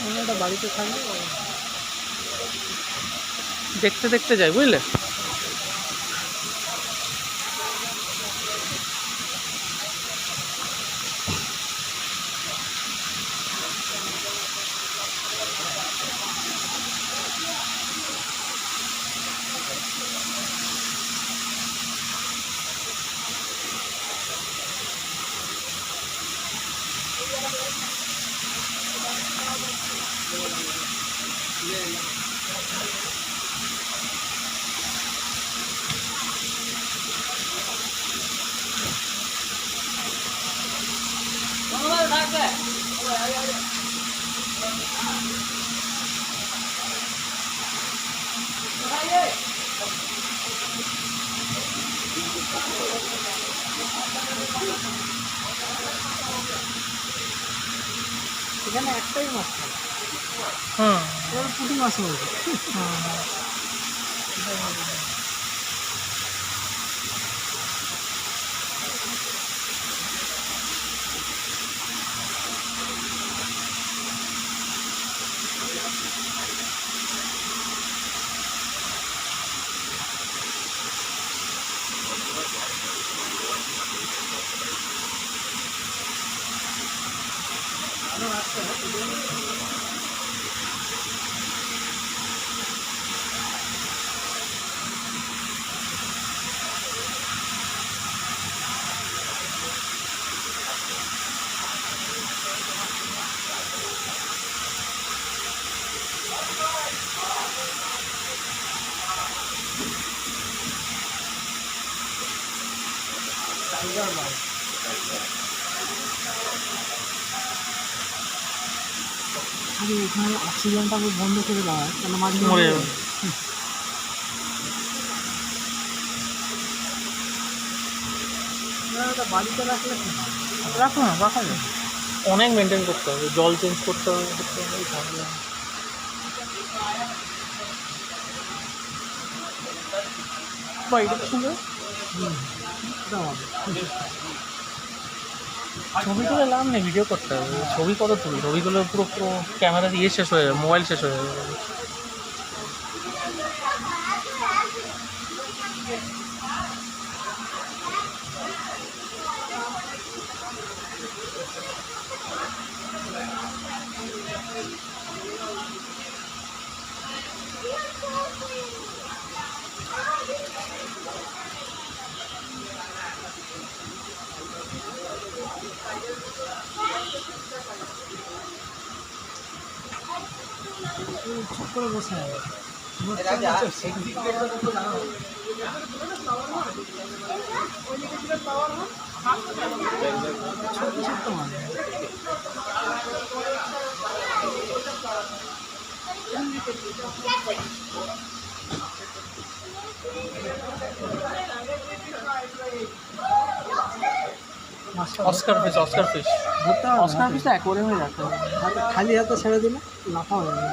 ওটা বাড়িতে থাকলে দেখতে দেখতে যাই, বুঝলে? এখানে একটাই মাছ থাকে। পুঁটি মাছ বলবে। এখানে অক্সিজেনটা বন্ধ করে দেওয়া হয়, কেন মাছ মরে যাবে। বাড়িতে রাখলে রাখো না, রাখা যাবে। অনেক মেনটেন করতে হবে, জল চেঞ্জ করতে হবে, থাকবে। বা এটা তো সুন্দর। ছবি তুলে লাভ নেই, ভিডিও করতে হবে। ছবি কত তুলি, ছবিগুলো পুরো পুরো ক্যামেরা দিয়ে শেষ হয়ে যাবে, মোবাইল শেষ হয়ে যাবে। চুপ করে বসে হবে। ছোট ছোট্ট মাছ। Oscar fish, Oscar fish. Oscar fish তো অ্যাকোয়ারিয়ামে রাখতে হবে। খালি হাতে ছেড়ে দিলে লাফা হয়ে যাবে।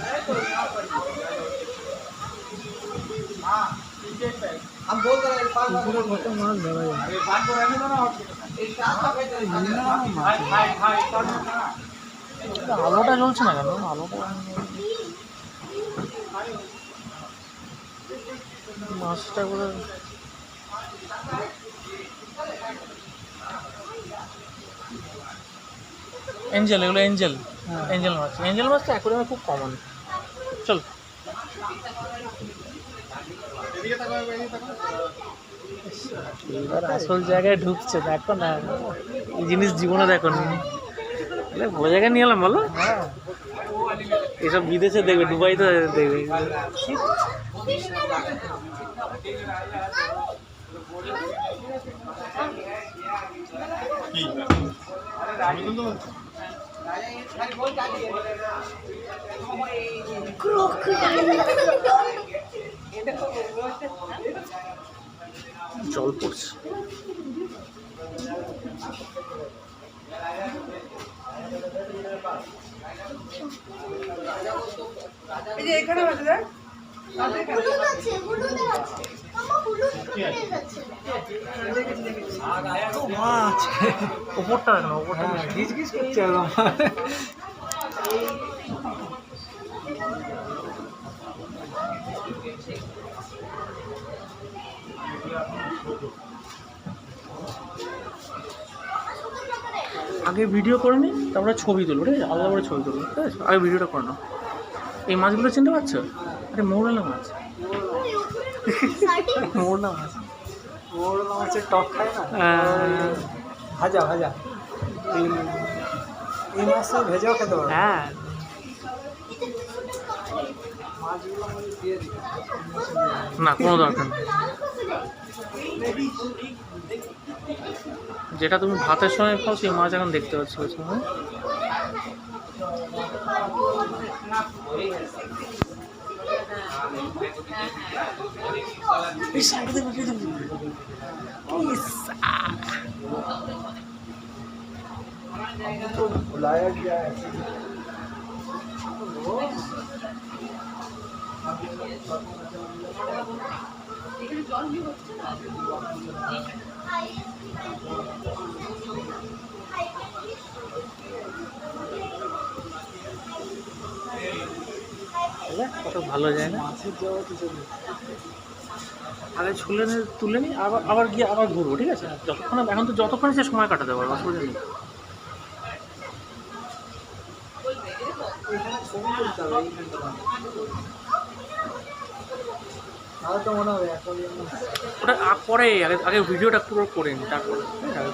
পুকুরে কত মাছ ধরা যায়। আলোটা জ্বলছে না কেন? আলোটা মাছটা করে এঞ্জেল, এগুলো এঞ্জেল। এঞ্জেল মাছ, এঞ্জেল মাছ তো অ্যাকোয়ারিয়ামে খুব কমন। চল, এবার আসল জায়গায় ঢুকছে, দেখো না এই জিনিস জীবনে দেখো নি। ভালো জায়গায় নিয়ে এলাম বলো। এসব বিদেশে দেখবে, দুবাইতে দেখবে। জল পড়ছে। এখানে বাজে মাছ ওপরটা দেখো, ওপরটা গিজ গিজ করছে একদম। আগে ভিডিও করে নিই, তারপরে ছবি তুলবো, ঠিক আছে? আলাদা করে ছবি তুলবো, ঠিক আছে? আগে ভিডিওটা করে নাও। এই মাছগুলো চিনতে পারছো? আরে মৌরলা মাছ। মৌরলা মাছ। মৌরলা মাছের টক খায় না, ভাজা ভাজা। এই মাছটা ভেজাও খেতে পারো। হ্যাঁ, মাছগুলো আমাদের দিয়ে দিই। না কোনো দরকার নেই। যেটা তুমি ভাতের সময় খাও সেই মাছ এখন দেখতে পাচ্ছ ওই সময়। भुलाया गया है। কত ভালো যায় না? মাছের যাওয়া কিছু নেই। আগে ছুলে তুলে নিই, আবার আবার গিয়ে আবার ঘুরবো, ঠিক আছে? যতক্ষণ এখন তো যতক্ষণ সে সময় কাটাতে পারবো, অসুবিধা নেই। এখানে ছবি তুলতে হবে এইখানটা। তাহলে তো মনে হবে অ্যাকোয়ারিয়াম। ওটা পরে আগে আগে ভিডিওটা পুরো করে নিই, তারপরে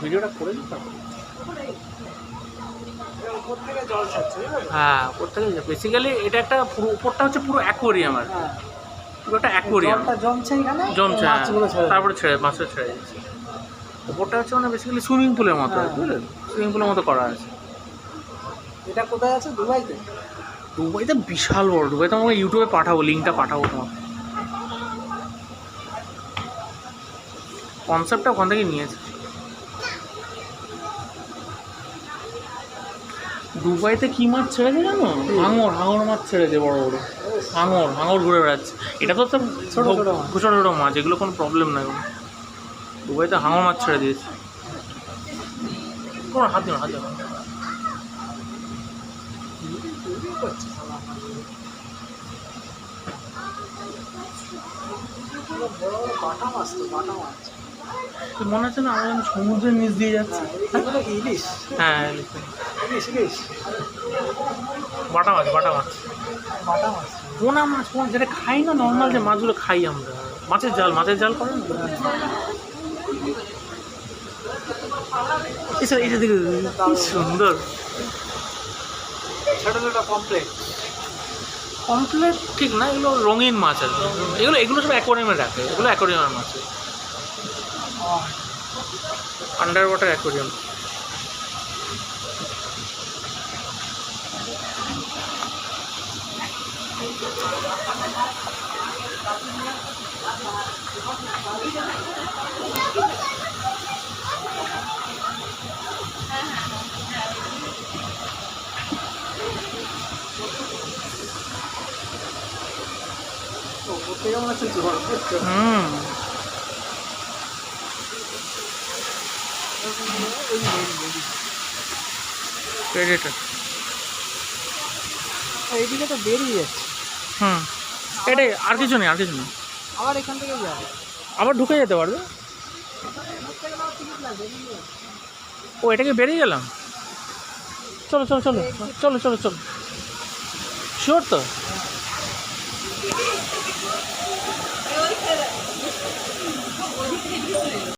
ভিডিওটা করে নিই তারপরে। উপর থেকে জল ছাড়ছে, হ্যাঁ, উপর থেকে বেসিক্যালি এটা একটা পুরো উপরটা হচ্ছে পুরো অ্যাকোয়ারিয়াম আর হ্যাঁ। পুরো একটা অ্যাকোয়ারিয়াম জলটা জমছে এখানে, জমছে, মাছগুলো ছেড়ে দেয়। তারপরে মাছটা ছেড়ে দিচ্ছে। উপরটা হচ্ছে মানে বেসিক্যালি সুইমিং পুলের মতো, হ্যাঁ। বুঝলেন? সুইমিং পুলের মতো করা আছে। এটা কোথায় আছে? দুবাইতে? দুবাইতে বিশাল বড়। দুবাইতে আমাকে ইউটিউবে পাঠাবো, লিঙ্কটা পাঠাবো তোমাকে। কনসেপ্টটা ওখান থেকে নিয়েছে। দুবাইতে কি মাছ ছেড়েছে জানো? হাঙর মাছ ছেড়েছে, বড় বড় হাঙর ঘুরে বেড়াচ্ছে। এটা তো ছোট ছোট মাছ। ছোটো ছোটো মাছ, এগুলো কোনো প্রবলেম নাই। দুবাইতে হাঙর মাছ ছেড়ে দিয়েছে। কোনো হাত দিও না, হাত দিও না। বড় বড় বাটা মাছ তো, বাটা মাছ। তো মনে হচ্ছে না আমরা যেন সমুদ্রের নিচ দিয়ে যাচ্ছি। এগুলো কি ইলিশ? হ্যাঁ, ইলিশ বাটা মাছ বাটা মাছ। পোনা মাছ, যেটা খাই না, নর্মাল যে মাছগুলো খাই আমরা, মাছের জাল করে না। এই যে দেখে কি সুন্দর। ছোটো ছোটো কমপ্লেট ঠিক না, এগুলো রঙিন মাছ আর কি। এগুলো সব অ্যাকোয়ারিয়ামে রাখে, এগুলো অ্যাকোয়ারিয়ামের মাছ, আন্ডার ওয়াটার অ্যাকোয়ারিয়াম। প্রেডেটর এইদিকে তো বেরিয়ে যাচ্ছে। এটাই, আর কিছু নেই। আবার এখান থেকে যাবে। আবার ঢুকে যেতে পারবে। ও, এটাকে বেরিয়ে গেলাম। চলো শিওর তো?